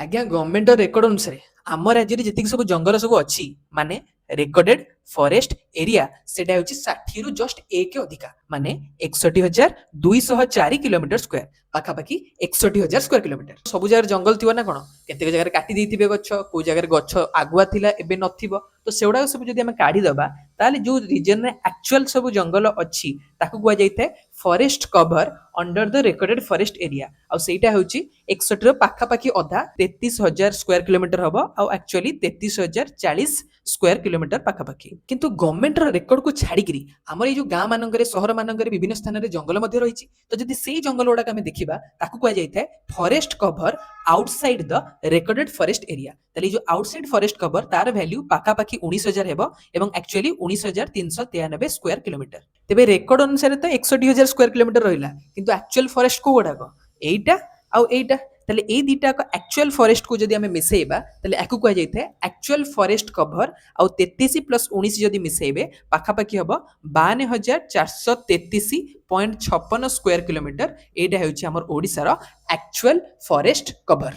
ଆଜ୍ଞା government record ଅନୁସାରେ ଆମ ରାଜ୍ୟରେ ଯେତିକି ସବୁ ଜଙ୍ଗଲ ସବୁ ଅଛି ମାନେ ରେକର୍ଡେଡ ଫରେଷ୍ଟ ଏରିଆ ସେଟା ହେଉଛି 60 ରୁ ଜଷ୍ଟ 1 ଅଧିକା ମାନେ 61,204 କିଲୋମିଟର ସ୍କୋୟାର ପାଖାପାଖି 61,000 ସ୍କୋୟାର କିଲୋମିଟର। ସବୁ ଜାଗାରେ ଜଙ୍ଗଲ ଥିବ ନା କଣ? କେତେକ ଜାଗାରେ କାଟି ଦେଇଥିବେ ଗଛ, କୋଉ ଜାଗାରେ ଗଛ ଆଗୁଆ ଥିଲା ଏବେ ନଥିବ। ତ ସେଗୁଡାକ ସବୁ ଯଦି ଆମେ କାଢିଦବା ତାହେଲେ ଯୋଉ ରିଜନରେ ଆକ୍ଚୁଆଲ ସବୁ ଜଙ୍ଗଲ ଅଛି ତାକୁ କୁହାଯାଇଥାଏ forest cover under the recorded forest area. ଆଉ ସେଇଟା ହେଉଛି 61 ର ପାଖାପାଖି ଅଧା 33,000 ସ୍କୋୟାର କିଲୋମିଟର ହବ ଆଉ ଆକ୍ଚୁଆଲି 33,040 ସ୍କୋୟାର କିଲୋମିଟର ପାଖାପାଖି। କିନ୍ତୁ ଗଭର୍ଣ୍ଣମେଣ୍ଟର ରେକର୍ଡକୁ ଛାଡିକିରି ଆମର ଏଇ ଯୋଉ ଗାଁ ମାନଙ୍କରେ ସହର ମାନଙ୍କରେ ବିଭିନ୍ନ ସ୍ଥାନରେ ଜଙ୍ଗଲ ମଧ୍ୟ ରହିଛି। ତ ଯଦି ସେଇ ଜଙ୍ଗଲ ଗୁଡାକ ଆମେ ଦେଖିବା ତାକୁ କୁହାଯାଇଥାଏ ଫରେଷ୍ଟ କଭର ଆଉଟସାଇଡ ଦ ରେକର୍ଡେଡ ଫରେଷ୍ଟ ଏରିଆ। ତାହେଲେ ଯୋଉ ଆଉଟସାଇଡ ଫରେଷ୍ଟ କଭର ତାର ଭ୍ୟାଲ୍ୟୁ ପାଖାପାଖି 19,000 ହେବ ଏବଂ ଆକ୍ଚୁଆଲି 19,393 ସ୍କୋୟାର କିଲୋମିଟର। ତେବେ ରେକର୍ଡ ଅନୁସାରେ ତ 61,000 ସ୍କୋୟାର କିଲୋମିଟର ରହିଲା କିନ୍ତୁ ଆକ୍ଚୁଆଲ ଫରେଷ୍ଟ କୋଉ ଗୁଡାକ এইটা ଆଉ এইটা। তাহলে এই দুইটাক আক্চুয়াল ফরেস্ট কু যদি আমি মিশাইবা তাহলে একু কুয়া যাইଥାଏ আক্চুয়াল ফরেস্ট কভর ଆଉ 33 প্লস 19 যদি মিশাইবে পাখাপাখি হব 52,433.56 স্কোয়ার কিলোমিটর। এইটা হচ্ছে আমার ওড়িশার আক্চুয়াল ফরেস্ট কভর।